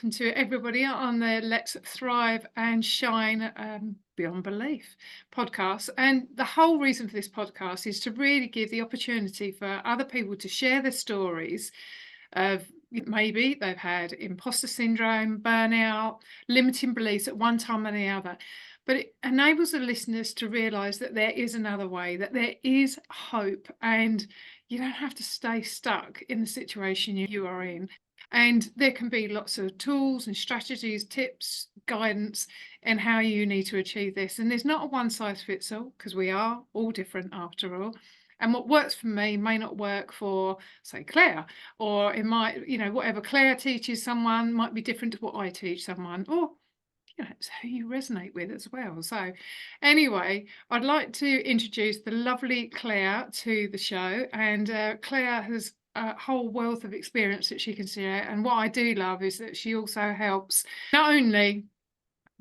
welcome to everybody on the Let's Thrive and Shine Beyond Belief podcast. And the whole reason for this podcast is to really give the opportunity for other people to share their stories of maybe they've had imposter syndrome, burnout, limiting beliefs at one time or the other. But it enables the listeners to realise that there is another way, that there is hope, and you don't have to stay stuck in the situation you are in. And there can be lots of tools and strategies, tips, guidance, and how you need to achieve this. And there's not a one size fits all, because we are all different after all. And what works for me may not work for, say, Claire, or it might, whatever Claire teaches someone might be different to what I teach someone, or it's who you resonate with as well. So anyway, I'd like to introduce the lovely Claire to the show. And Claire has a whole wealth of experience that she can share. And what I do love is that she also helps not only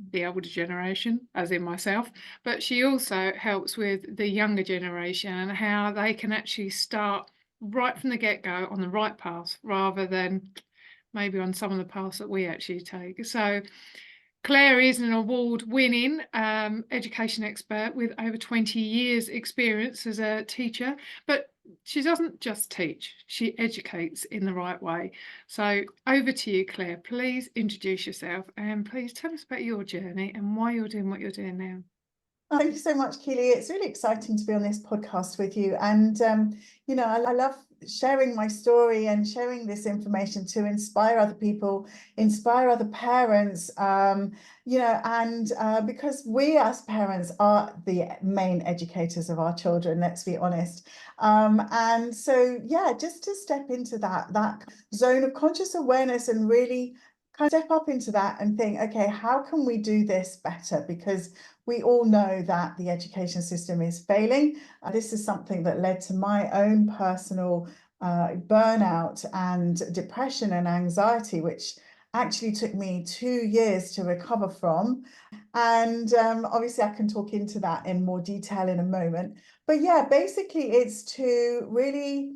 the older generation, as in myself, but she also helps with the younger generation and how they can actually start right from the get-go on the right path rather than maybe on some of the paths that we actually take. So Claire is an award-winning education expert with over 20 years experience as a teacher, but she doesn't just teach, she educates in the right way. So over to you, Claire. Please introduce yourself and please tell us about your journey and why you're doing what you're doing now. Thank you so much, Keely. It's really exciting to be on this podcast with you. And, I love sharing my story and sharing this information to inspire other people, inspire other parents, because we as parents are the main educators of our children, let's be honest. And so, just to step into that zone of conscious awareness and really kind of step up into that and think, okay, how can we do this better? Because we all know that the education system is failing. This is something that led to my own personal burnout and depression and anxiety, which actually took me 2 years to recover from. And obviously I can talk into that in more detail in a moment. But basically it's to really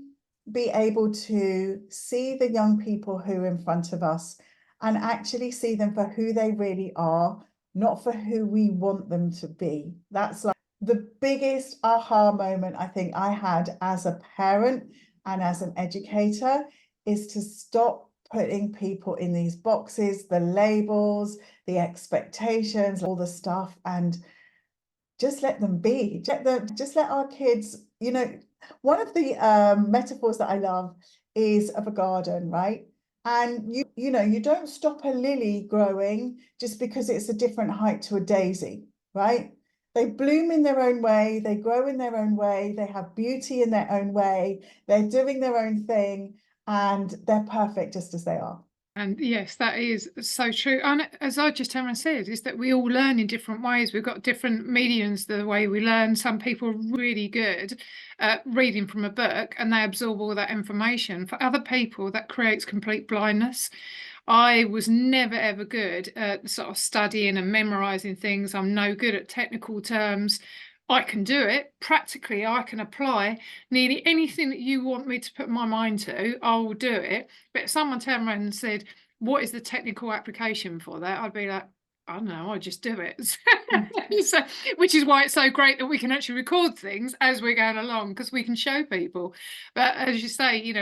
be able to see the young people who are in front of us and actually see them for who they really are, not for who we want them to be. That's like the biggest aha moment I think I had as a parent and as an educator, is to stop putting people in these boxes, the labels, the expectations, all the stuff, and just let them be. Just let our kids, one of the metaphors that I love is of a garden, right? And you don't stop a lily growing just because it's a different height to a daisy, right? They bloom in their own way, they grow in their own way, they have beauty in their own way, they're doing their own thing, and they're perfect just as they are. And yes, that is so true. And as I just said, is that we all learn in different ways. We've got different mediums, the way we learn. Some people are really good at reading from a book and they absorb all that information. For other people, that creates complete blindness. I was never, ever good at sort of studying and memorizing things. I'm no good at technical terms. I can do it. Practically, I can apply nearly anything that you want me to put my mind to, I will do it. But if someone turned around and said, what is the technical application for that? I'd be like, I don't know, I just do it. So, which is why it's so great that we can actually record things as we're going along, because we can show people. But as you say,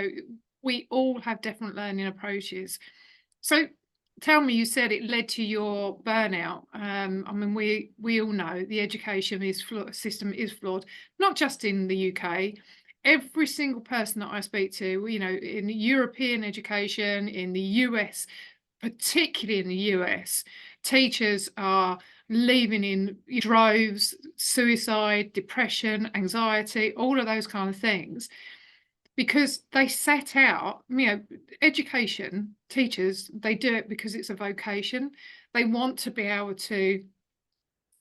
we all have different learning approaches. So tell me, you said it led to your burnout. We all know the education system is flawed, not just in the UK. Every single person that I speak to, in European education, in the US, particularly in the US, teachers are leaving in droves, suicide, depression, anxiety, all of those kind of things. Because they set out, education, teachers, they do it because it's a vocation. They want to be able to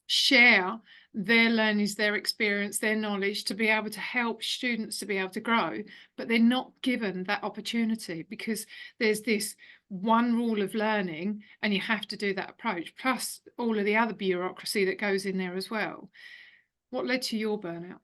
share their learnings, their experience, their knowledge, to be able to help students to be able to grow, but they're not given that opportunity because there's this one rule of learning and you have to do that approach, plus all of the other bureaucracy that goes in there as well. What led to your burnout?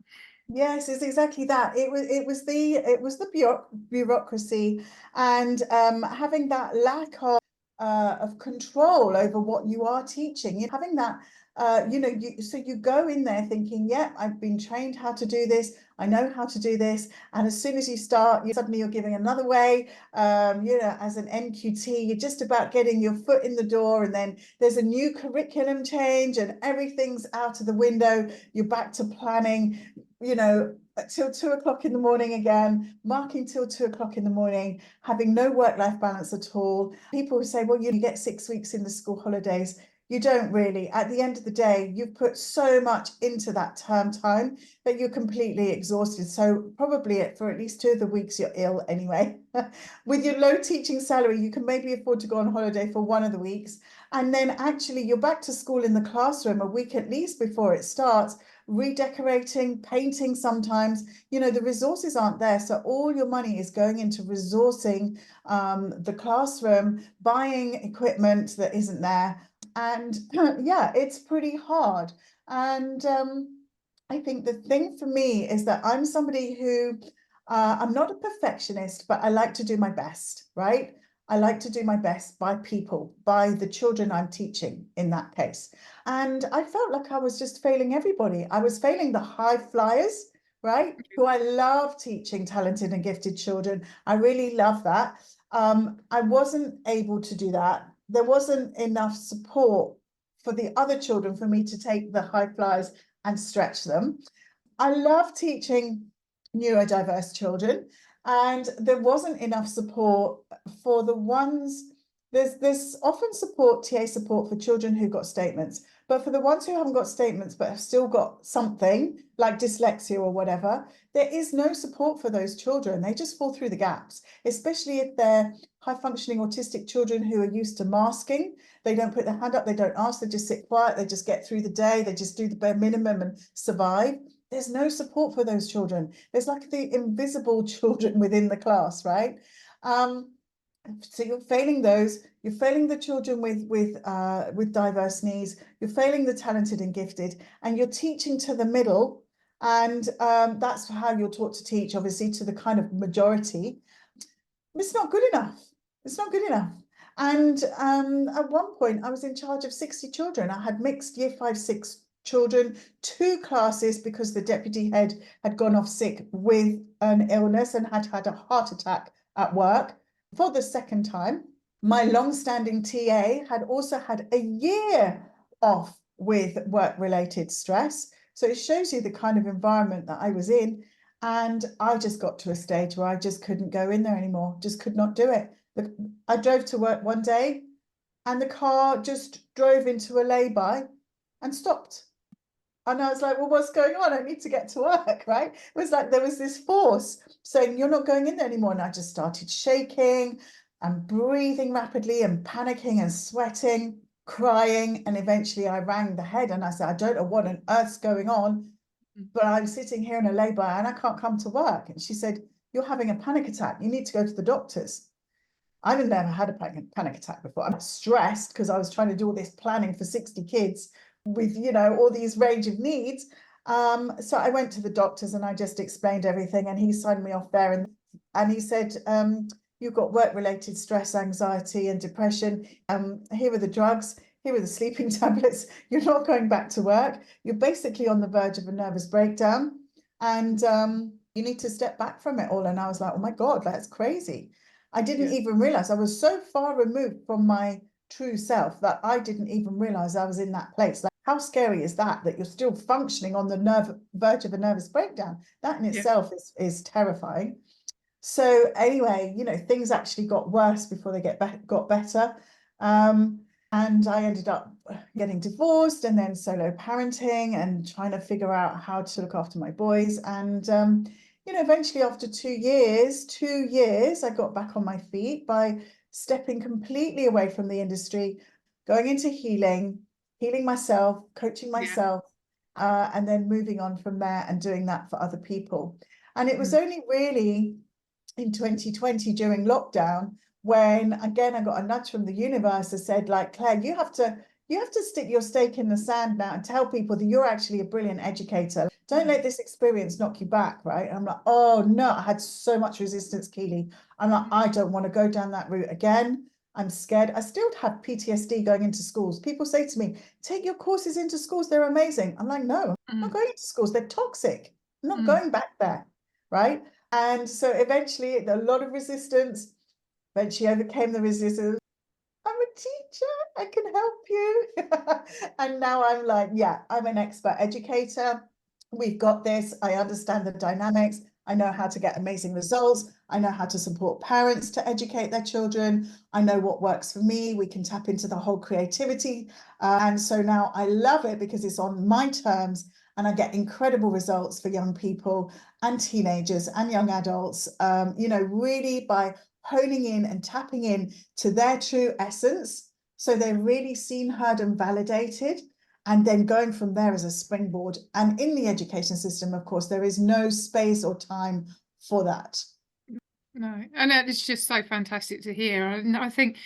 Yes, it's exactly that. It was the bureaucracy and having that lack of of control over what you are teaching. You're having that, so you go in there thinking, yeah, I've been trained how to do this. I know how to do this. And as soon as you start, suddenly you're giving another way. As an NQT, you're just about getting your foot in the door, and then there's a new curriculum change and everything's out of the window. You're back to planning, till 2 o'clock in the morning again, marking till 2 o'clock in the morning, having no work-life balance at all. People who say, well, you get 6 weeks in the school holidays. You don't really. At the end of the day, you've put so much into that term time that you're completely exhausted. So probably for at least 2 of the weeks, you're ill anyway. With your low teaching salary, you can maybe afford to go on holiday for 1 of the weeks. And then actually you're back to school in the classroom a week at least before it starts, redecorating, painting sometimes. The resources aren't there. So all your money is going into resourcing the classroom, buying equipment that isn't there. And yeah, it's pretty hard. And I think the thing for me is that I'm somebody who, I'm not a perfectionist, but I like to do my best, right? I like to do my best by people, by the children I'm teaching in that case. And I felt like I was just failing everybody. I was failing the high flyers, right? Who I love teaching talented and gifted children. I really love that. I wasn't able to do that. There wasn't enough support for the other children for me to take the high flyers and stretch them. I love teaching neurodiverse children, and there wasn't enough support for the ones. There's often TA support for children who got statements, but for the ones who haven't got statements but have still got something like dyslexia or whatever, there is no support for those children. They just fall through the gaps, especially if they're high functioning autistic children who are used to masking. They don't put their hand up, they don't ask, they just sit quiet, they just get through the day, they just do the bare minimum and survive. There's no support for those children. There's like the invisible children within the class, right? So you're failing those. You're failing the children with diverse needs. You're failing the talented and gifted, and you're teaching to the middle. And that's how you're taught to teach, obviously, to the kind of majority. It's not good enough. It's not good enough. And at one point, I was in charge of 60 children. I had mixed year 5, 6 children, 2 classes because the deputy head had gone off sick with an illness and had had a heart attack at work for the second time. My long-standing TA had also had a year off with work-related stress. So it shows you the kind of environment that I was in. And I just got to a stage where I just couldn't go in there anymore, just could not do it. I drove to work one day and the car just drove into a lay-by and stopped. And I was like, well, what's going on? I need to get to work, right? It was like there was this force saying, you're not going in there anymore. And I just started shaking and breathing rapidly and panicking and sweating, crying. And eventually I rang the head and I said, I don't know what on earth's going on, but I'm sitting here in a lay-by and I can't come to work. And she said, you're having a panic attack. You need to go to the doctors. I've never had a panic attack before. I'm stressed because I was trying to do all this planning for 60 kids with, all these range of needs. So I went to the doctors and I just explained everything, and he signed me off there. And he said, you've got work-related stress, anxiety and depression. Here are the drugs. Here are the sleeping tablets. You're not going back to work. You're basically on the verge of a nervous breakdown, and you need to step back from it all. And I was like, oh my God, that's crazy. I didn't even realize I was so far removed from my true self that I didn't even realize I was in that place. Like, how scary is that you're still functioning on the verge of a nervous breakdown? That in itself is terrifying. So anyway, things actually got worse before they got better. And I ended up getting divorced and then solo parenting and trying to figure out how to look after my boys. And eventually after 2 years, I got back on my feet by stepping completely away from the industry, going into healing myself, coaching myself, and then moving on from there and doing that for other people. And it was only really in 2020 during lockdown when, again, I got a nudge from the universe that said, like, Claire, you have to stick your stake in the sand now and tell people that you're actually a brilliant educator. Don't let this experience knock you back, right? And I'm like, oh no, I had so much resistance, Keely. I'm like, I don't want to go down that route again. I'm scared. I still have PTSD going into schools. People say to me, take your courses into schools, they're amazing. I'm like, no, I'm not Mm, going into schools, they're toxic. I'm not mm, going back there, right? And so eventually, a lot of resistance, eventually overcame the resistance. I'm a teacher, I can help you. And now I'm like, yeah, I'm an expert educator. We've got this. I understand the dynamics. I know how to get amazing results. I know how to support parents to educate their children. I know what works for me. We can tap into the whole creativity. And so now I love it because it's on my terms and I get incredible results for young people and teenagers and young adults, really by honing in and tapping in to their true essence. So they're really seen, heard, and validated, and then going from there as a springboard. And in the education system, of course, there is no space or time for that. no, and it's just so fantastic to hear. And I think,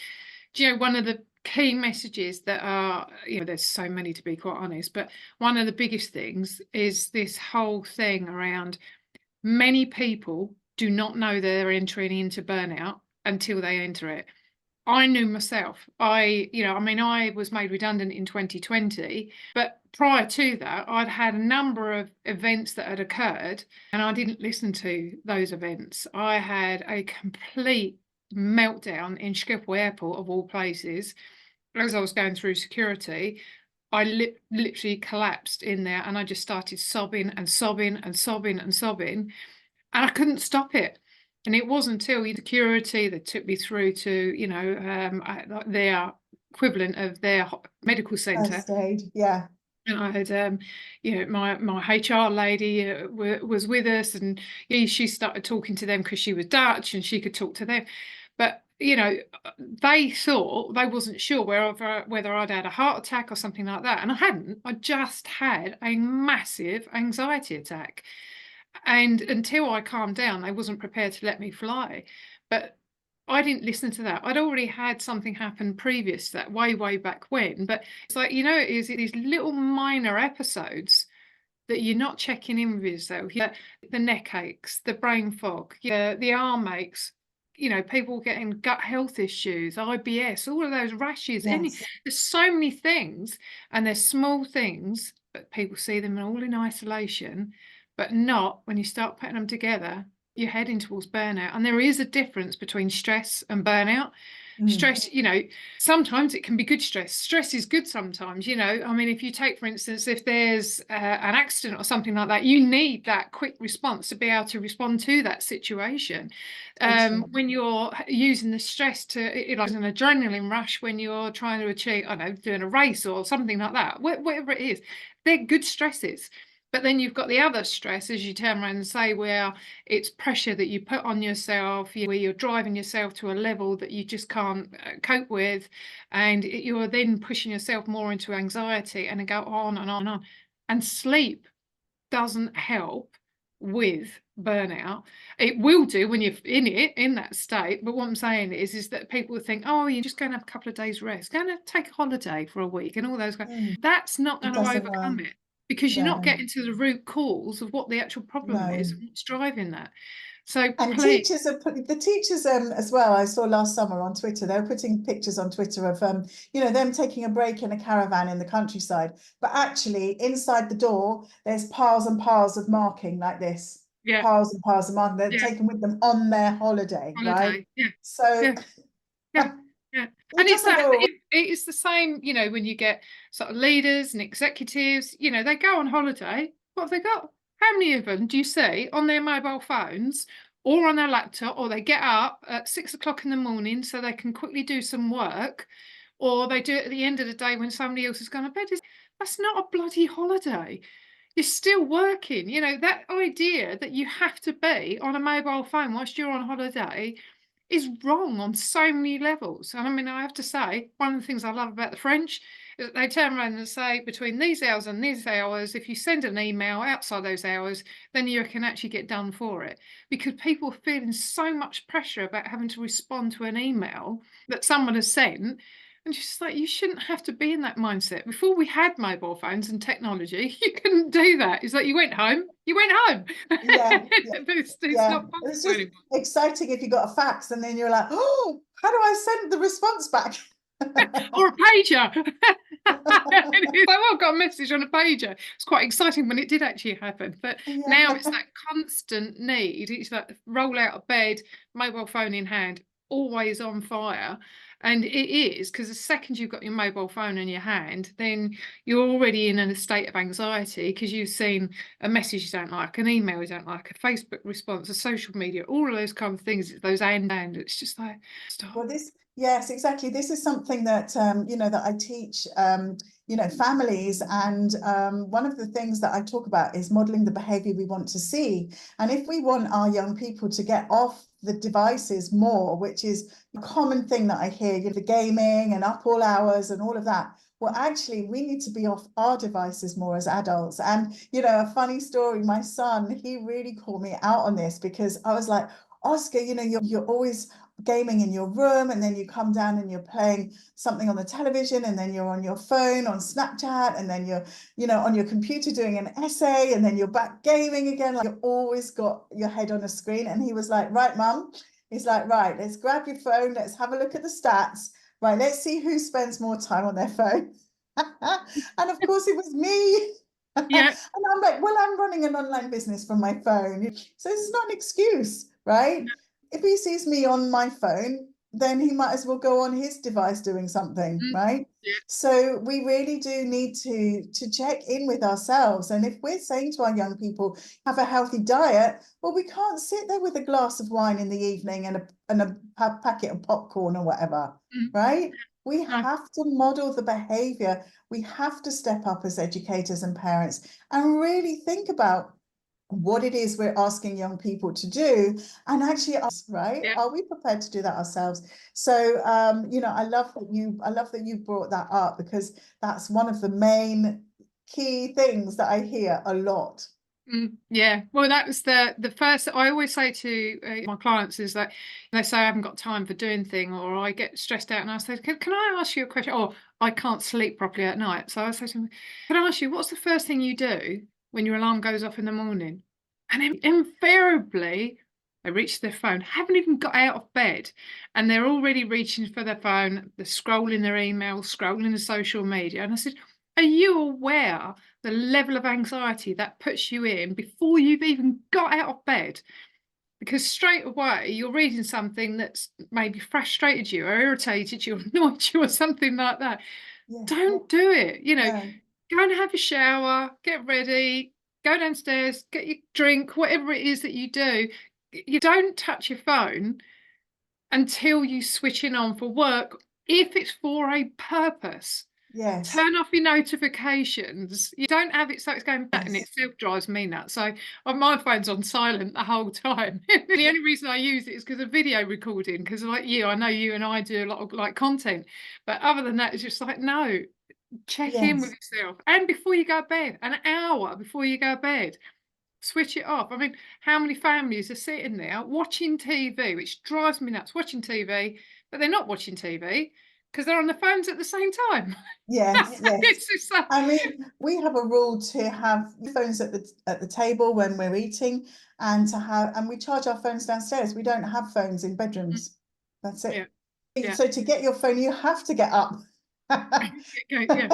one of the key messages that are, there's so many to be quite honest, but one of the biggest things is this whole thing around many people do not know they're entering into burnout until they enter it. I knew myself. I was made redundant in 2020, but prior to that, I'd had a number of events that had occurred and I didn't listen to those events. I had a complete meltdown in Schiphol Airport, of all places, as I was going through security. I literally collapsed in there and I just started sobbing and sobbing and sobbing and sobbing, and I couldn't stop it. And it wasn't until the security that took me through to, their equivalent of their medical centre. First aid, yeah. And I had, my HR lady was with us, and she started talking to them because she was Dutch and she could talk to them. But they thought, they wasn't sure whether I'd had a heart attack or something like that, and I hadn't. I just had a massive anxiety attack. And until I calmed down, they wasn't prepared to let me fly. But I didn't listen to that. I'd already had something happen previous to that, way back when. But it's like, is these little minor episodes that you're not checking in with yourself. The neck aches, the brain fog, the arm aches, people getting gut health issues, IBS, all of those rashes. Yes. There's so many things, and there's small things, but people see them all in isolation, but not when you start putting them together. You're heading towards burnout. And there is a difference between stress and burnout. Stress, sometimes it can be good stress. Stress is good sometimes, I mean, if you take, for instance, if there's an accident or something like that, you need that quick response to be able to respond to that situation. When you're using the stress to, like an adrenaline rush, when you're trying to achieve, I don't know, doing a race or something like that, whatever it is, they're good stresses. But then you've got the other stress, as you turn around and say, where it's pressure that you put on yourself, where you're driving yourself to a level that you just can't cope with. And you're then pushing yourself more into anxiety, and it go on and on and on. And sleep doesn't help with burnout. It will do when you're in that state. But what I'm saying is that people think, oh, you're just going to have a couple of days rest, going to take a holiday for a week and all those guys. That's not It going to doesn't work. overcome it, because you're not No, getting to the root cause of what the actual problem is no. and what's driving that. So And please, teachers are putting the teachers as well. I saw last summer on Twitter, they were putting pictures on Twitter of them taking a break in a caravan in the countryside. But actually inside the door, there's piles and piles of marking like this. yeah, Piles and piles of marking they're yeah, taken with them on their holiday, right? holiday, yeah, So yeah, yeah, yeah. it And it's doesn't that, go away. it's the same, when you get sort of leaders and executives, they go on holiday. What have they got? How many of them do you see on their mobile phones or on their laptop, or they get up at 6 o'clock in the morning so they can quickly do some work, or they do it at the end of the day when somebody else has gone to bed? That's not a bloody holiday. You're still working. That idea that you have to be on a mobile phone whilst you're on holiday is wrong on so many levels. And I mean, I have to say, one of the things I love about the French is that they turn around and say, between these hours and these hours, if you send an email outside those hours, then you can actually get done for it. Because people are feeling so much pressure about having to respond to an email that someone has sent, And just like, you shouldn't have to be in that mindset. Before we had mobile phones and technology, you couldn't do that. It's like you went home. Yeah, yeah, It's yeah. not It was possible just anymore. exciting if you got a fax and then you're like, oh, how do I send the response back? Or a pager. It's like, oh, I've got a message on a pager. It's quite exciting when it did actually happen. But Yeah. now it's that constant need. It's like roll out of bed, mobile phone in hand, always on fire. And it is, because the second you've got your mobile phone in your hand, then you're already in a state of anxiety because you've seen a message you don't like, an email you don't like, a Facebook response, a social media, all of those kind of things, those and it's just like, Well, stop. yes, exactly. This is something that, that I teach, families. And one of the things that I talk about is modeling the behavior we want to see. And if we want our young people to get off the devices more, which is a common thing that I hear, the gaming and up all hours and all of that. Well, actually, we need to be off our devices more as adults. And, a funny story, my son, he really called me out on this because I was like, Oscar, you're always gaming in your room, and then you come down and you're playing something on the television, and then you're on your phone on Snapchat, and then you're on your computer doing an essay, and then you're back gaming again. Like, you've always got your head on a screen. And he was like, right, mum, he's like, right, let's grab your phone, let's have a look at the stats, right, let's see who spends more time on their phone. And of course it was me. Yeah. And I'm like, well, I'm running an online business from my phone, so it's not an excuse, right? If he sees me on my phone, then he might as well go on his device doing something, Mm, right? yeah. So we really do need to check in with ourselves. And if we're saying to our young people, have a healthy diet, well, we can't sit there with a glass of wine in the evening and a packet of popcorn or whatever, Mm, right? We no. have to model the behavior. We have to step up as educators and parents and really think about what it is we're asking young people to do, and actually ask, right, Yeah. are we prepared to do that ourselves? So I love that you brought that up, because that's one of the main key things that I hear a lot. Yeah, well, that was the first. I always say to my clients is that they say I haven't got time for doing thing, or I get stressed out, and I say, can I ask you a question? Or I can't sleep properly at night, so I say to them, can I ask you, what's the first thing you do when your alarm goes off in the morning? And invariably, they reach their phone, haven't even got out of bed, and they're already reaching for their phone. They're scrolling their emails, scrolling the social media, and I said, are you aware the level of anxiety that puts you in before you've even got out of bed? Because straight away you're reading something that's maybe frustrated you or irritated you or annoyed you or something like that. Yeah, Don't do it. no, Go and have a shower, get ready, go downstairs, get your drink, whatever it is that you do. You don't touch your phone until you switch it on for work, if it's for a purpose. yes, Turn off your notifications. You don't have it so it's going back, and yes, itself drives me nuts. So my phone's on silent the whole time. The only reason I use it is because of video recording. Because like you, I know you and I do a lot of like content, but other than that, it's just like no. Check in with yes, yourself, and before you go to bed, an hour before you go to bed, switch it off. I mean, how many families are sitting there watching TV, which drives me nuts, watching TV, but they're not watching TV because they're on the phones at the same time. yes, yes. It's just like, I mean, we have a rule to have phones at the table when we're eating, and we charge our phones downstairs. We don't have phones in mm, bedrooms. That's yeah, it. yeah, So to get your phone, you have to get up. okay, yeah.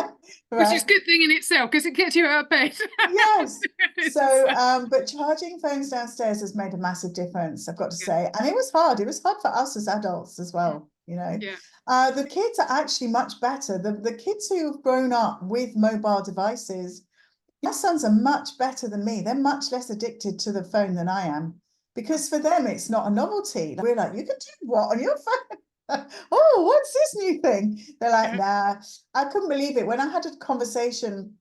Which is Right. a good thing in itself because it gets you out of bed. Yes. It's just So, like, but charging phones downstairs has made a massive difference, I've got to yeah, say. And it was hard. It was hard for us as adults as mm, well, you know. yeah, The kids are actually much better. The kids who've grown up with mobile devices, my sons are much better than me. They're much less addicted to the phone than I am, because for them, it's not a novelty. We're like, you can do what on your phone? Oh, what's this new thing? They're like, yeah, nah. I couldn't believe it when I had a conversation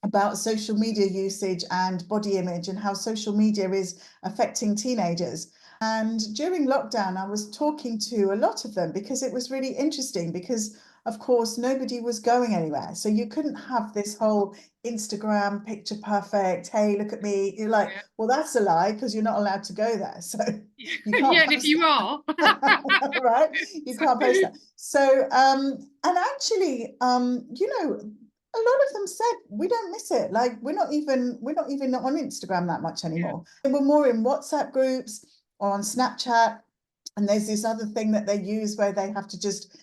about social media usage and body image and how social media is affecting teenagers. And during lockdown, I was talking to a lot of them because it was really interesting, because of course, nobody was going anywhere. So you couldn't have this whole Instagram picture perfect. Hey, look at me. You're like, Yeah. well, that's a lie because you're not allowed to go there. So you can't Yeah, and if post you are, that, right? You so, can't post that. So, and actually, a lot of them said we don't miss it. Like we're not even on Instagram that much yeah, anymore. We're more in WhatsApp groups or on Snapchat. And there's this other thing that they use where they have to just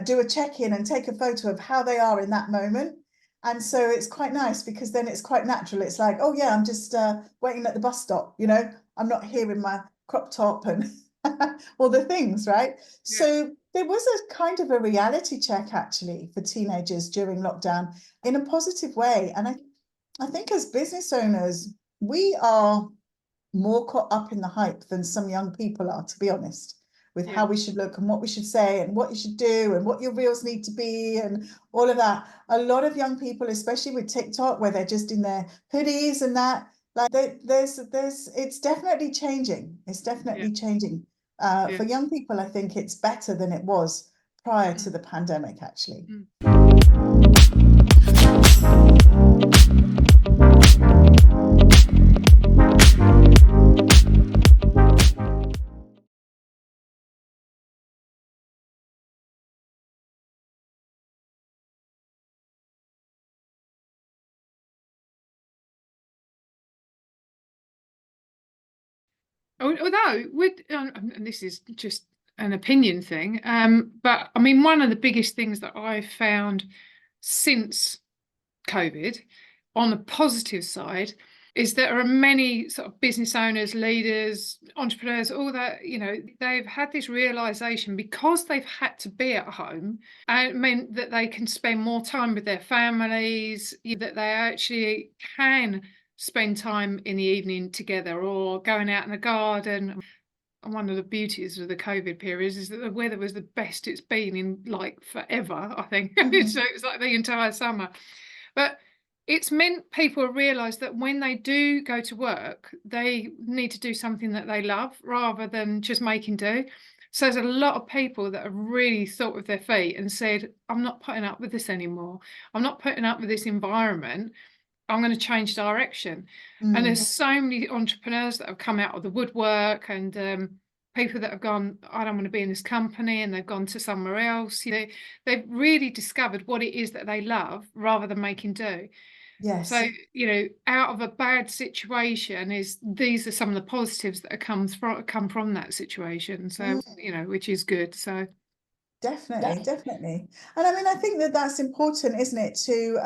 do a check-in and take a photo of how they are in that moment. And so it's quite nice because then it's quite natural. It's like, oh yeah, I'm just waiting at the bus stop, I'm not here in my crop top and all the things, right? yeah, So there was a kind of a reality check actually for teenagers during lockdown in a positive way. And I think as business owners, we are more caught up in the hype than some young people are, to be honest, with yeah. how we should look and what we should say and what you should do and what your reels need to be and all of that. A lot of young people, especially with TikTok, where they're just in their hoodies and that, like there's it's definitely changing. It's Yeah, definitely changing. yeah. For young people, I think it's better than it was prior to Mm, the pandemic, actually. mm. Although, and this is just an opinion thing, but I mean, one of the biggest things that I've found since COVID, on the positive side, is there are many sort of business owners, leaders, entrepreneurs, all that, they've had this realization because they've had to be at home, and it meant that they can spend more time with their families, that they actually can spend time in the evening together or going out in the garden. And one of the beauties of the COVID period is that the weather was the best it's been in like forever, I think. So Mhm. it's like the entire summer. But it's meant people realise that when they do go to work, they need to do something that they love rather than just making do. So there's a lot of people that have really thought with their feet and said, I'm not putting up with this anymore. I'm not putting up with this environment. I'm going to change direction. And Mm. there's so many entrepreneurs that have come out of the woodwork and people that have gone, I don't want to be in this company, and they've gone to somewhere else. They've really discovered what it is that they love rather than making do. So, Yes. out of a bad situation these are some of the positives that have come from that situation. So, Mm. which is good. So, Definitely, definitely. And I mean, I think that that's important, isn't it? To,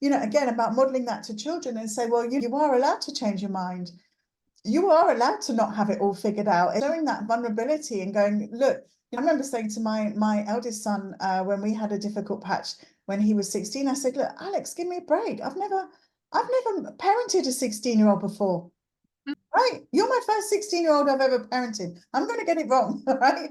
again, about modeling that to children and say, well, you are allowed to change your mind. You are allowed to not have it all figured out. And showing that vulnerability and going, look, I remember saying to my eldest son when we had a difficult patch when he was 16, I said, look, Alex, give me a break. I've never parented a 16-year-old before. Right, you're my first 16-year-old I've ever parented. I'm going to get it wrong, right?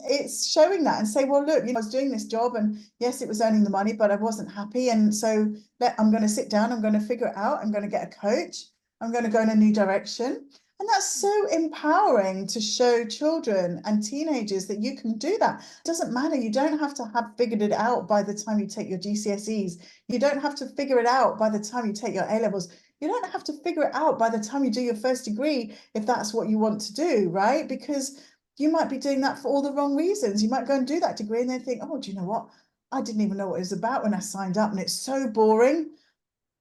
It's showing that and say, well, look, I was doing this job and yes, it was earning the money, but I wasn't happy. And so I'm going to sit down, I'm going to figure it out, I'm going to get a coach, I'm going to go in a new direction. And that's so empowering to show children and teenagers that you can do that. It doesn't matter. You don't have to have figured it out by the time you take your GCSEs. You don't have to figure it out by the time you take your A-levels. You don't have to figure it out by the time you do your first degree if that's what you want to do, right? Because you might be doing that for all the wrong reasons. You might go and do that degree and then think, oh, do you know what? I didn't even know what it was about when I signed up and it's so boring.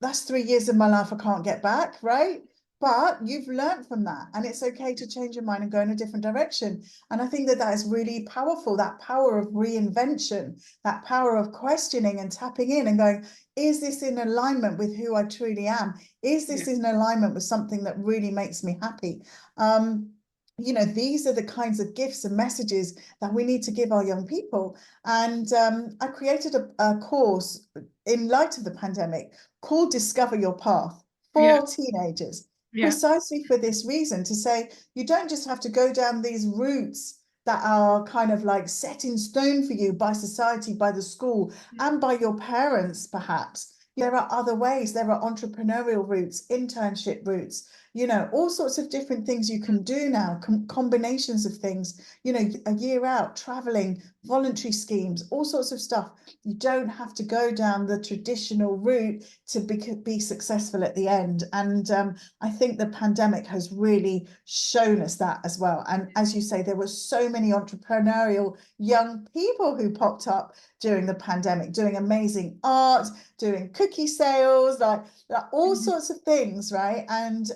That's 3 years of my life I can't get back, right? But you've learned from that and it's okay to change your mind and go in a different direction. And I think that that is really powerful, that power of reinvention, that power of questioning and tapping in and going, is this in alignment with who I truly am? Is this in alignment with something that really makes me happy? These are the kinds of gifts and messages that we need to give our young people. And I created a course in light of the pandemic called Discover Your Path yeah, for teenagers, yeah, precisely for this reason, to say you don't just have to go down these routes that are kind of like set in stone for you by society, by the school, and by your parents, perhaps. There are other ways. There are entrepreneurial routes, internship routes, all sorts of different things you can do now, combinations of things, a year out, traveling, voluntary schemes, all sorts of stuff. You don't have to go down the traditional route to be successful at the end. And I think the pandemic has really shown us that as well. And as you say, there were so many entrepreneurial young people who popped up during the pandemic, doing amazing art, doing cookie sales, like all sorts of things, right? And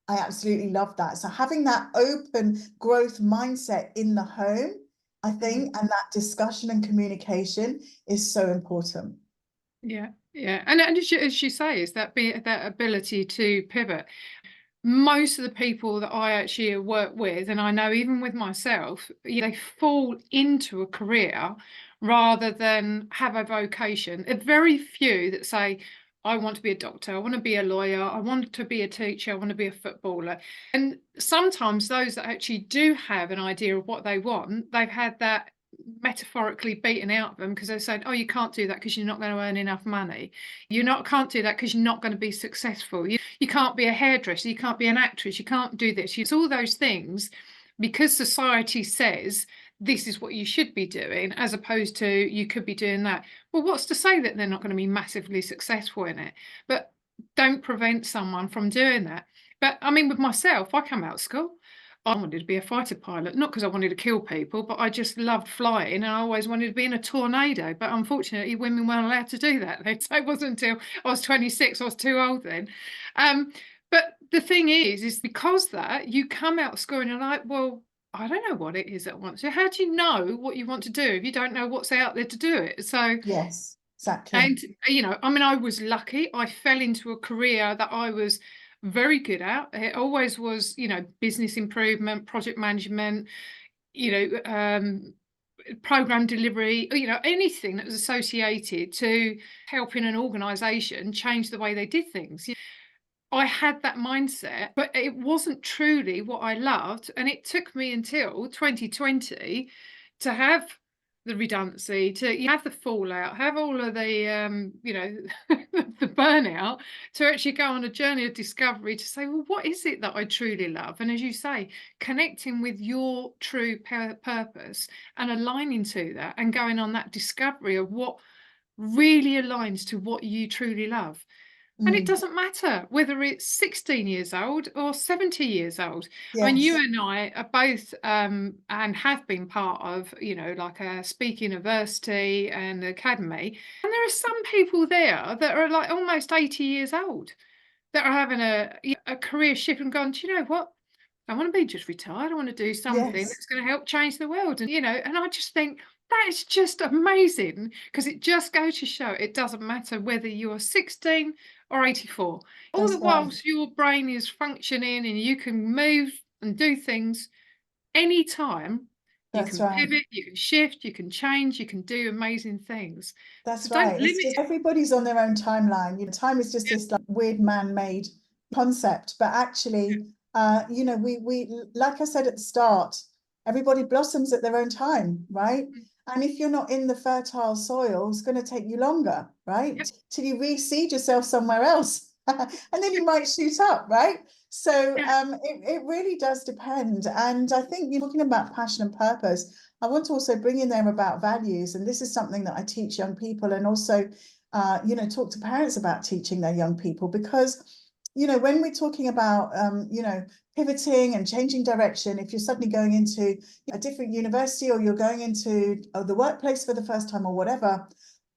I absolutely love that. So having that open growth mindset in the home, I think, and that discussion and communication is so important. Yeah, yeah. And as you say, is that ability to pivot. Most of the people that I actually work with, and I know even with myself, they fall into a career rather than have a vocation. There are very few that say, I want to be a doctor, I want to be a lawyer, I want to be a teacher, I want to be a footballer. And sometimes those that actually do have an idea of what they want, they've had that metaphorically beaten out of them because they said, oh, you can't do that because you're not going to earn enough money. Can't do that because you're not going to be successful. You can't be a hairdresser, you can't be an actress, you can't do this. It's all those things because society says this is what you should be doing, as opposed to you could be doing that. Well, what's to say that they're not going to be massively successful in it? But don't prevent someone from doing that. But I mean, with myself, I come out of school. I wanted to be a fighter pilot, not because I wanted to kill people, but I just loved flying and I always wanted to be in a tornado. But unfortunately, women weren't allowed to do that. So it wasn't until I was 26, I was too old then. But the thing is because that you come out of school and you're like, well, I don't know what it is at once. So how do you know what you want to do if you don't know what's out there to do it? So Yes, exactly. and I mean, I was lucky. I fell into a career that I was very good at. It always was, business improvement, project management, you know, um, program delivery, anything that was associated to helping an organization change the way they did things. I had that mindset, but it wasn't truly what I loved. And it took me until 2020 to have the redundancy, to have the fallout, have all of the, the burnout, to actually go on a journey of discovery to say, well, what is it that I truly love? And as you say, connecting with your true purpose and aligning to that and going on that discovery of what really aligns to what you truly love. And it doesn't matter whether it's 16 years old or 70 years old. I mean, you Yes, and I are both and have been part of, like a Speak University and Academy. And there are some people there that are like almost 80 years old that are having a career shift and gone, do you know what? I want to be just retired. I want to do something yes, that's going to help change the world. And I just think that is just amazing because it just goes to show it doesn't matter whether you're 16 or 84. All that's the right. whilst your brain is functioning and you can move and do things anytime, you That's can right. pivot, you can shift, you can change, you can do amazing things. So That's don't right. It's limit just everybody's on their own timeline. Time is just it. this like weird man-made concept. But actually, we like I said at the start, everybody blossoms at their own time, right? And if you're not in the fertile soil, it's going to take you longer, right? Yep. Till you reseed yourself somewhere else. And then you might shoot up, right? So Yeah. it really does depend. And I think you're talking about passion and purpose. I want to also bring in there about values, and this is something that I teach young people, and also, talk to parents about teaching their young people, because, when we're talking about, pivoting and changing direction, if you're suddenly going into a different university or you're going into the workplace for the first time or whatever,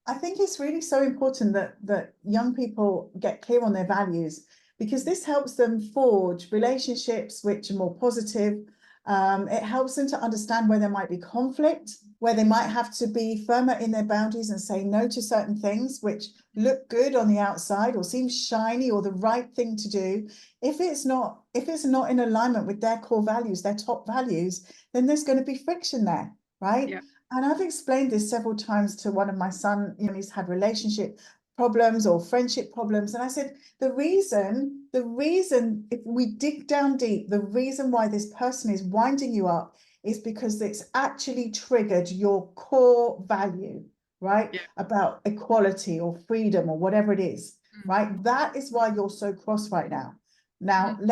I think it's really so important that young people get clear on their values, because this helps them forge relationships which are more positive. It helps them to understand where there might be conflict, where they might have to be firmer in their boundaries and say no to certain things which look good on the outside or seem shiny or the right thing to do. If it's not in alignment with their core values, their top values, then there's going to be friction there, right? Yeah. And I've explained this several times to one of my son, he's had relationship problems or friendship problems. And I said, the reason, if we dig down deep, the reason why this person is winding you up is because it's actually triggered your core value, right? Yeah. About equality or freedom or whatever it is, Mm. right? That is why you're so cross right now. Now, Mhm.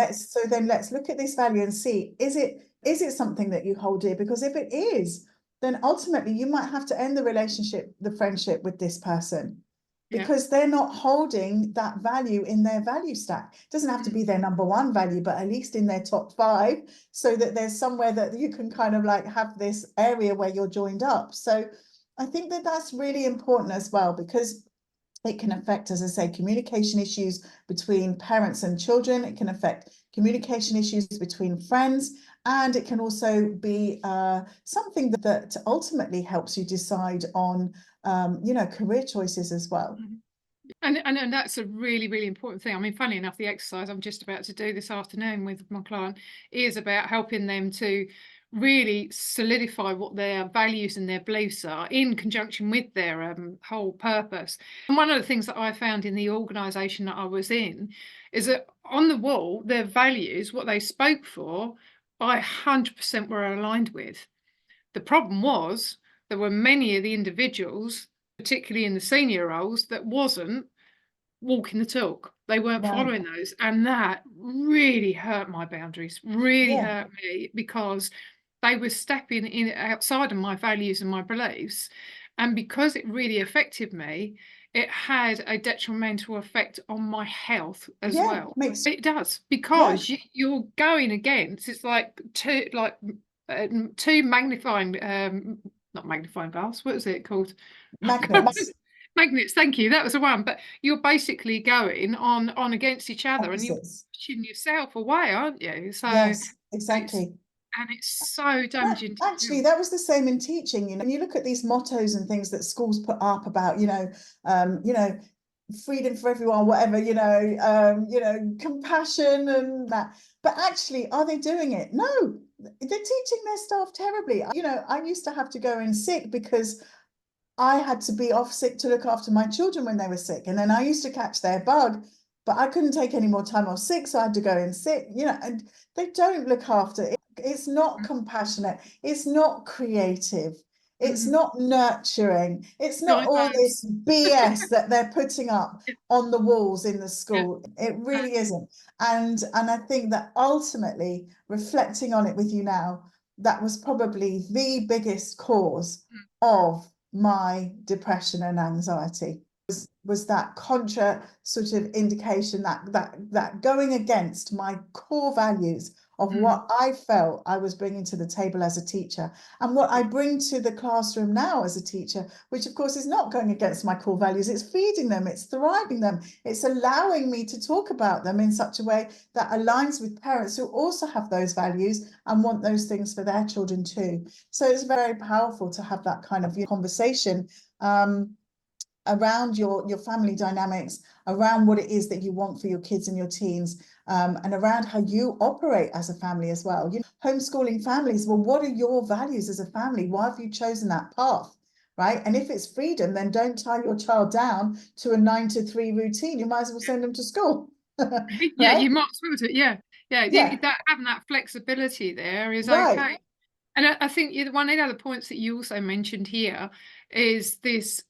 let's look at this value and see, is it something that you hold dear? Because if it is, then ultimately you might have to end the relationship, the friendship with this person, Yeah. because they're not holding that value in their value stack. It doesn't have to be their number one value, but at least in their top 5, so that there's somewhere that you can kind of like have this area where you're joined up. So I think that that's really important as well, because it can affect, as I say, communication issues between parents and children. It can affect communication issues between friends, and it can also be something that ultimately helps you decide on, career choices as well. Mhm. And that's a really, really important thing. I mean, funny enough, the exercise I'm just about to do this afternoon with my client is about helping them to really solidify what their values and their beliefs are in conjunction with their whole purpose. And one of the things that I found in the organisation that I was in is that on the wall, their values, what they spoke for, I 100% were aligned with. The problem was there were many of the individuals, particularly in the senior roles, that wasn't walking the talk. They weren't Right. following those. And that really hurt my boundaries, really Yeah. hurt me, because they were stepping in outside of my values and my beliefs. And because it really affected me, it had a detrimental effect on my health as Yeah. well. Makes. It does, Yeah. because you're going against, it's like two magnifying, not magnifying glass, what is it called? Magnets. Magnets, thank you. That was the one. But you're basically going on against each other, and you're Opposites. pushing yourself away, aren't you? So Yes. it's Exactly. and it's so That, damaging to actually, health. that was the same in teaching. When you look at these mottos and things that schools put up about, freedom for everyone, whatever, compassion and that. But actually, are they doing it? No, they're teaching their staff terribly. I used to have to go in sick because I had to be off sick to look after my children when they were sick. And then I used to catch their bug, but I couldn't take any more time off sick. So I had to go in sick, and they don't look after it. It's not compassionate. It's not creative. It's Mhm. not nurturing. It's No, not I all know. this BS that they're putting up Yeah, on the walls in the yeah, school. It no, really isn't. And I think that ultimately, reflecting on it with you now, that was probably the biggest cause mm, of my depression and anxiety, was that contra sort of indication, that going against my core values of mm, what I felt I was bringing to the table as a teacher, and what I yeah, bring to the classroom now as a teacher, which of course is not going against my core values. It's feeding them, it's thriving them, it's allowing me to talk about them in such a way that aligns with parents who also have those values and want those things for their children too. So it's very powerful to have that kind of conversation around your family dynamics, around what it is that you want for your kids and your teens, and around how you operate as a family as well. Homeschooling families, well, what are your values as a family? Why have you chosen that path? Right. And if it's freedom, then don't tie your child down to a 9 to 3 routine. You might as well send them to school. yeah. Right. You might as well do it. Yeah, yeah. Yeah. That having that flexibility there is Right. okay. And I think one of the other points that you also mentioned here is this,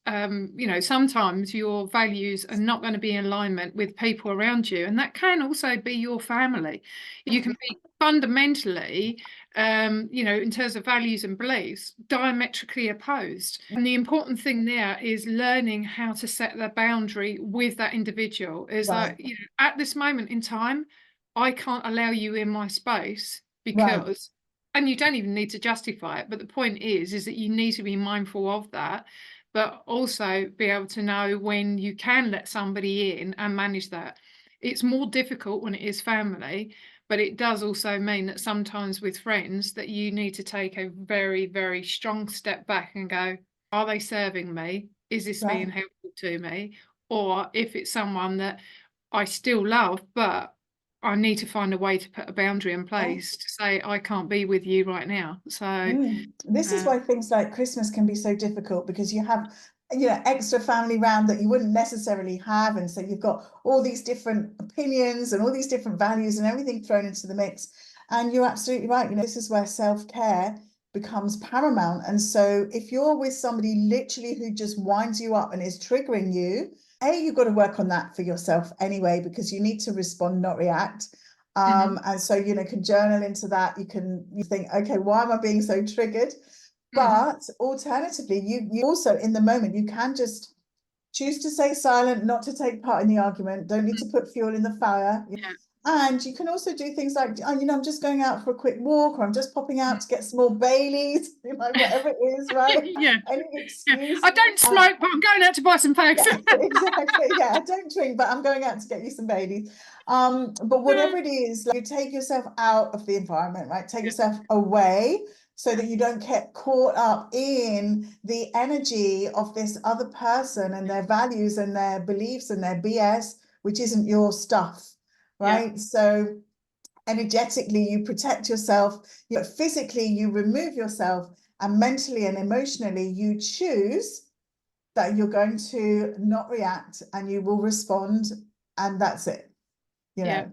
sometimes your values are not going to be in alignment with people around you. And that can also be your family. You can be fundamentally, in terms of values and beliefs, diametrically opposed. And the important thing there is learning how to set the boundary with that individual. Is Right. like, at this moment in time, I can't allow you in my space Right. because, and you don't even need to justify it, but the point is that you need to be mindful of that, but also be able to know when you can let somebody in and manage that. It's more difficult when it is family, but it does also mean that sometimes with friends that you need to take a very, very strong step back and go, are they serving me? Is this being Right. helpful to me? Or if it's someone that I still love, but I need to find a way to put a boundary in Yeah. place to say I can't be with you right now. So, This is uh, why things like Christmas can be so difficult, because you have, extra family round that you wouldn't necessarily have. And so you've got all these different opinions and all these different values and everything thrown into the mix. And you're absolutely right. This is where self-care becomes paramount. And so if you're with somebody literally who just winds you up and is triggering you, you've got to work on that for yourself anyway, because you need to respond, not react. And so, can journal into that. You think, okay, why am I being so triggered? But alternatively, you also, in the moment, you can just choose to stay silent, not to take part in the argument. Don't need to put fuel in the fire. Yeah. And you can also do things like, I'm just going out for a quick walk, or I'm just popping out to get some more Baileys, whatever it is, right? Yeah. Any Yeah. excuse. I don't smoke, but I'm going out to buy some fags. Yeah, exactly. Yeah, I don't drink, but I'm going out to get you some Baileys. But whatever it is, like, you take yourself out of the environment, right? Take yourself away so that you don't get caught up in the energy of this other person and their values and their beliefs and their BS, which isn't your stuff, right? So energetically, you protect yourself, physically, you remove yourself, and mentally and emotionally, you choose that you're going to not react and you will respond, and that's it. Yeah.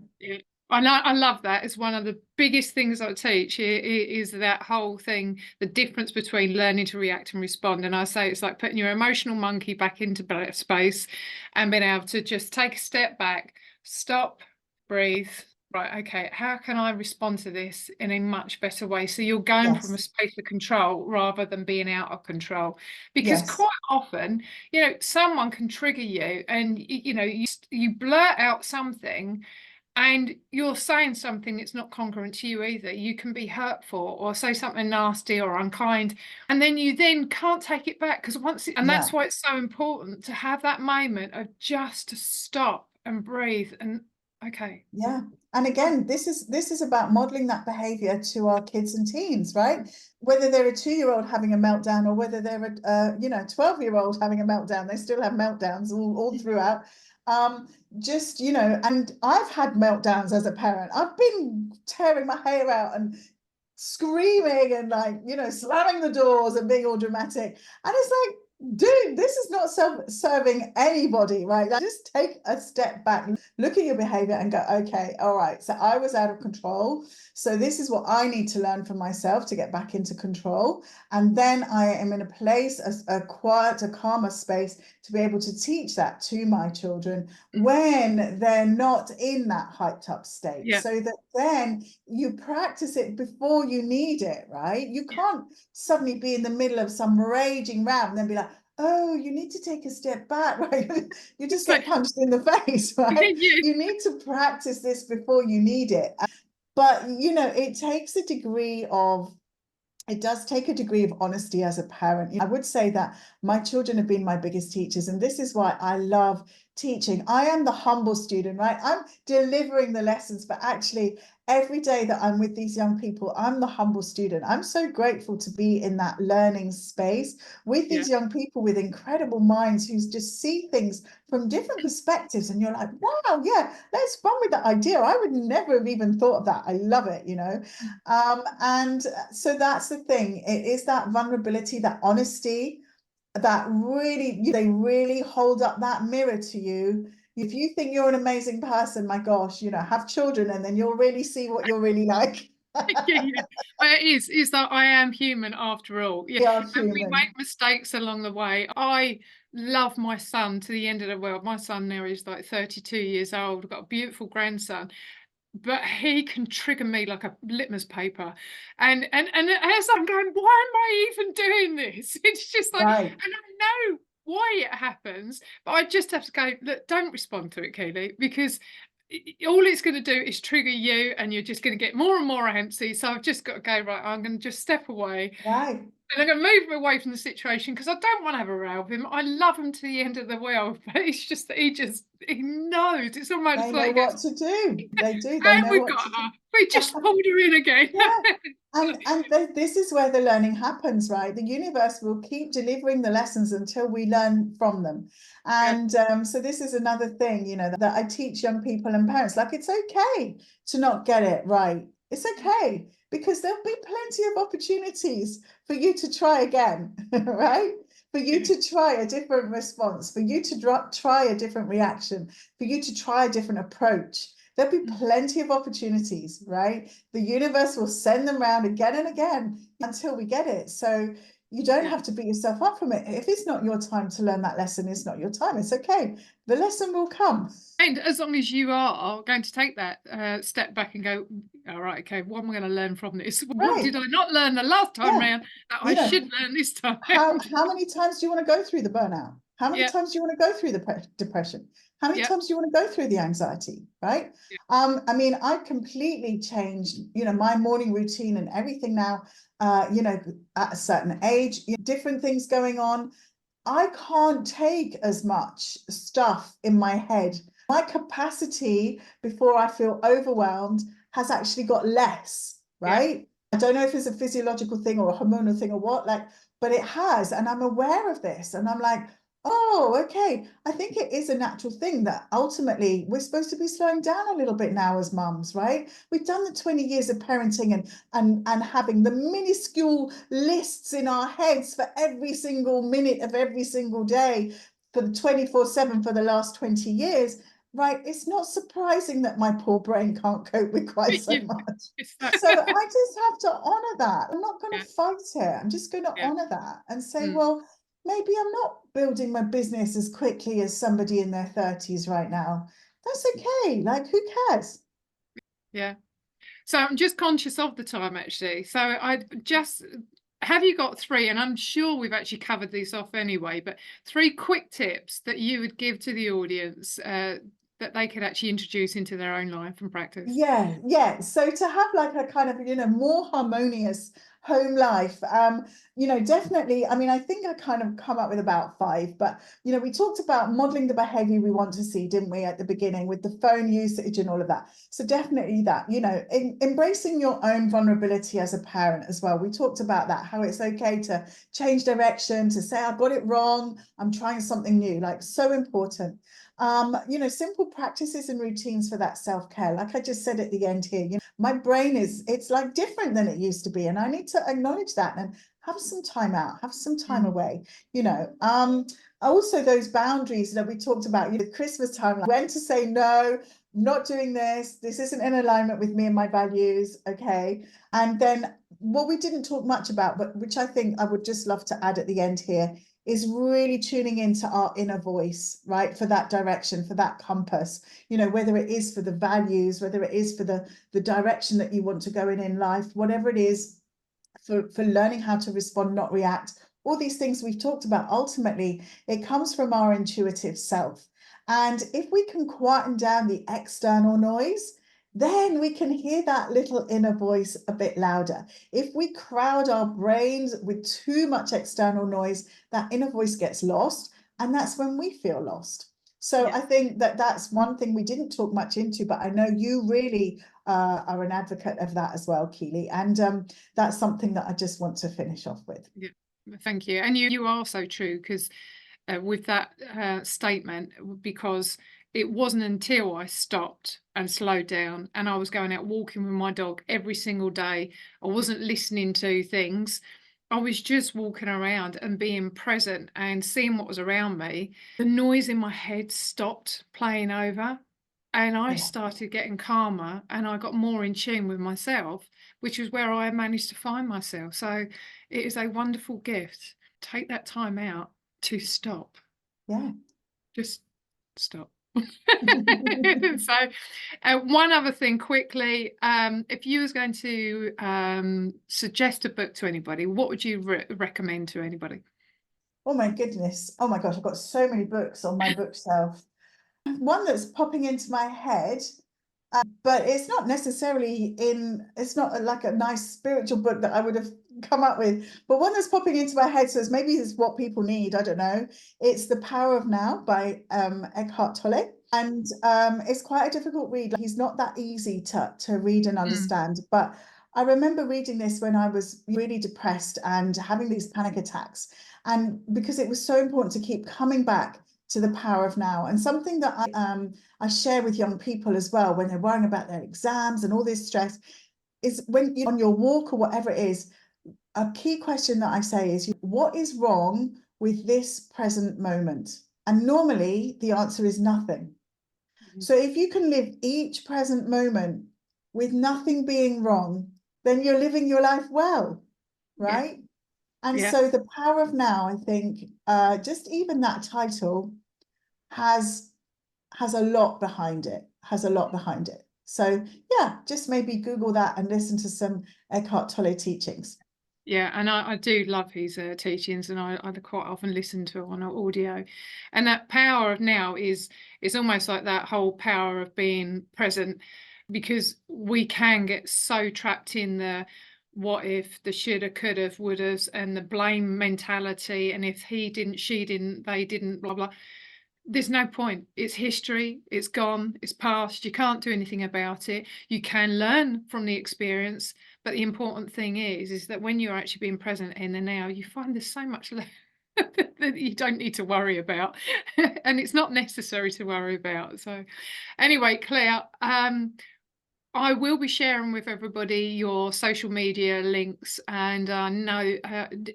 I love that. It's one of the biggest things I teach is that whole thing, the difference between learning to react and respond. And I say it's like putting your emotional monkey back into space and being able to just take a step back, stop, breathe. Right, okay, how can I respond to this in a much better way? So you're going from a space of control rather than being out of control. Because quite often, someone can trigger you and, you blurt out something and you're saying something that's not congruent to you either. You can be hurtful or say something nasty or unkind, and then you then can't take it back, because that's why it's so important to have that moment of just to stop and breathe and okay. Yeah. And again, this is about modeling that behavior to our kids and teens, right? Whether they're a 2-year-old having a meltdown or whether they're a 12-year-old having a meltdown, they still have meltdowns all throughout. And I've had meltdowns as a parent. I've been tearing my hair out and screaming and slamming the doors and being all dramatic. And it's like, dude, this is not serving anybody, right? Like, just take a step back, look at your behavior and go, okay, all right, so I was out of control. So this is what I need to learn for myself to get back into control. And then I am in a place, a quiet, a calmer space to be able to teach that to my children when they're not in that hyped up state. So that then you practice it before you need it, right? You can't suddenly be in the middle of some raging row and then be like, oh, you need to take a step back, right? You just get punched in the face, right? You need to practice this before you need it. But, it does take a degree of honesty as a parent. I would say that my children have been my biggest teachers, and this is why I love teaching. I am the humble student, right? I'm delivering the lessons, but actually every day that I'm with these young people, I'm the humble student. I'm so grateful to be in that learning space with these young people with incredible minds who just see things from different perspectives. And you're like, wow, yeah, let's run with that idea. I would never have even thought of that. I love it, And so that's the thing. It is that vulnerability, that honesty, that really, they really hold up that mirror to you. If you think you're an amazing person, my gosh, have children and then you'll really see what you're really like. It is that I am human after all. We are And we human. make mistakes along the way. I love my son to the end of the world. My son now is like 32 years old. I've got a beautiful grandson, but he can trigger me like a litmus paper. And as I'm going, why am I even doing this? It's just like, Right. and I know why it happens, but I just have to go, look, don't respond to it, Keely, because all it's going to do is trigger you and you're just going to get more and more antsy. So I've just got to go, right, I'm going to just step away. Right. And I'm going to move away from the situation because I don't want to have a row with him. I love him to the end of the world, but it's just that he knows. It's almost They like know what to do. They do. They and know we what got to her. do. We just pulled her in again. Yeah. And this is where the learning happens, right? The universe will keep delivering the lessons until we learn from them. And so this is another thing, that I teach young people and parents, like, it's okay to not get it right. It's okay, because there'll be plenty of opportunities for you to try again, right? For you to try a different response, for you to try a different reaction, for you to try a different approach. There'll be plenty of opportunities, right? The universe will send them round again and again until we get it. So you don't have to beat yourself up from it. If it's not your time to learn that lesson, it's not your time. It's okay. The lesson will come. And as long as you are going to take that step back and go, all right, okay, what am I going to learn from this? What did I not learn the last time round that I should learn this time? How many times do you want to go through the burnout? How many times do you want to go through the depression? How many times do you want to go through the anxiety, right? I mean, I've completely changed, my morning routine and everything now, at a certain age, different things going on. I can't take as much stuff in my head. My capacity before I feel overwhelmed has actually got less, right? I don't know if it's a physiological thing or a hormonal thing or what, but it has, and I'm aware of this, and I'm like, oh, okay. I think it is a natural thing that ultimately we're supposed to be slowing down a little bit now as mums, right? We've done the 20 years of parenting and having the minuscule lists in our heads for every single minute of every single day for the 24/7 for the last 20 years. Right, it's not surprising that my poor brain can't cope with quite so much. So I just have to honor that. I'm not going to fight it. I'm just going to honor that and say, well, maybe I'm not building my business as quickly as somebody in their 30s right now. That's okay. Like, who cares? Yeah. So I'm just conscious of the time, actually. So have you got 3, and I'm sure we've actually covered these off anyway, but 3 quick tips that you would give to the audience that they could actually introduce into their own life and practice? Yeah. So to have like a kind of, more harmonious home life, definitely, I mean, I think I kind of come up with about 5, but, we talked about modeling the behavior we want to see, didn't we, at the beginning with the phone usage and all of that. So definitely that, embracing your own vulnerability as a parent as well. We talked about that, how it's okay to change direction, to say, I got it wrong, I'm trying something new, like so important. Simple practices and routines for that self-care. Like I just said at the end here, my brain it's like different than it used to be. And I need to acknowledge that and have some time out, have some time away, also those boundaries that we talked about, Christmas time, like when to say, no, I'm not doing this. This isn't in alignment with me and my values. Okay. And then what we didn't talk much about, but which I think I would just love to add at the end here, is really tuning into our inner voice, right? For that direction, for that compass, whether it is for the values, whether it is for the direction that you want to go in life, whatever it is, for learning how to respond, not react, all these things we've talked about, ultimately, it comes from our intuitive self. And if we can quieten down the external noise, then we can hear that little inner voice a bit louder. If we crowd our brains with too much external noise, that inner voice gets lost, and that's when we feel lost. So I think that's one thing we didn't talk much into, but I know you really are an advocate of that as well, Keely. And that's something that I just want to finish off with. Yeah, thank you. And you are so true, because with that statement, because it wasn't until I stopped and slowed down and I was going out walking with my dog every single day, I wasn't listening to things. I was just walking around and being present and seeing what was around me. The noise in my head stopped playing over, and I started getting calmer, and I got more in tune with myself, which is where I managed to find myself. So it is a wonderful gift. Take that time out to stop. Yeah. Just stop. So one other thing quickly, if you was going to suggest a book to anybody, what would you recommend to anybody? Oh my goodness. Oh my gosh, I've got so many books on my bookshelf. One that's popping into my head, but it's not necessarily it's not like a nice spiritual book that I would have come up with, but one that's popping into my head says maybe it's what people need, I don't know. It's The Power of Now by Eckhart Tolle. And it's quite a difficult read. He's not that easy to read and understand, but I remember reading this when I was really depressed and having these panic attacks, and because it was so important to keep coming back to the power of now. And something that I share with young people as well when they're worrying about their exams and all this stress is, when you're on your walk or whatever it is, a key question that I say is, what is wrong with this present moment? And normally the answer is nothing. So if you can live each present moment with nothing being wrong, then you're living your life well, right? And Yeah. so the power of now, I think, just even that title has a lot behind it, So yeah, just maybe Google that and listen to some Eckhart Tolle teachings. Yeah, and I do love his teachings, and I quite often listen to on audio. And that power of now is almost like that whole power of being present, because we can get so trapped in the what if, the shoulda, coulda, wouldas, and the blame mentality, and if he didn't, she didn't, they didn't, blah blah. There's no point. It's history. It's gone. It's past. You can't do anything about it. You can learn from the experience, but the important thing is that when you're actually being present in the now, you find there's so much left that you don't need to worry about, and it's not necessary to worry about. So, anyway, Claire, I will be sharing with everybody your social media links, and I know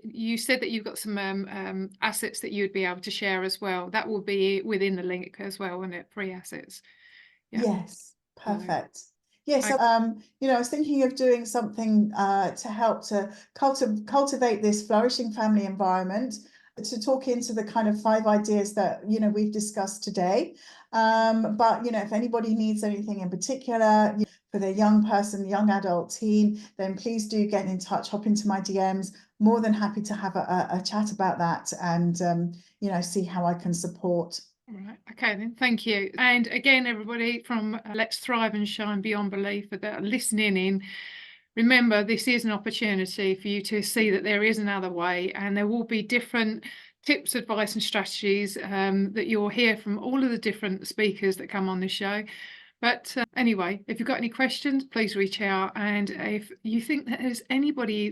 you said that you've got some assets that you'd be able to share as well. That will be within the link as well, won't it? Free assets. Yeah. Yes, perfect. Yes, Okay. I was thinking of doing something to help to cultivate this flourishing family environment, to talk into the kind of 5 ideas that we've discussed today. But if anybody needs anything in particular for their young person, young adult, teen, then please do get in touch, hop into my DMs. More than happy to have a chat about that, and see how I can support. Right. Okay, then. Thank you. And again, everybody from Let's Thrive and Shine Beyond Belief that are listening in, remember, this is an opportunity for you to see that there is another way, and there will be different tips, advice, and strategies that you'll hear from all of the different speakers that come on the show. But anyway, if you've got any questions, please reach out. And if you think that there's anybody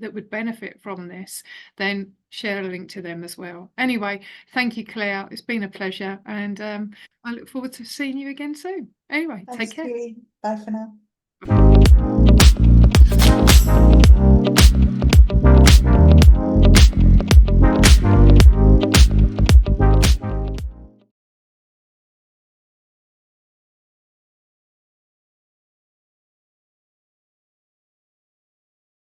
that would benefit from this, then share a link to them as well. Anyway, thank you, Claire. It's been a pleasure. And I look forward to seeing you again soon. Anyway, Thanks, take care. Julie. Bye for now.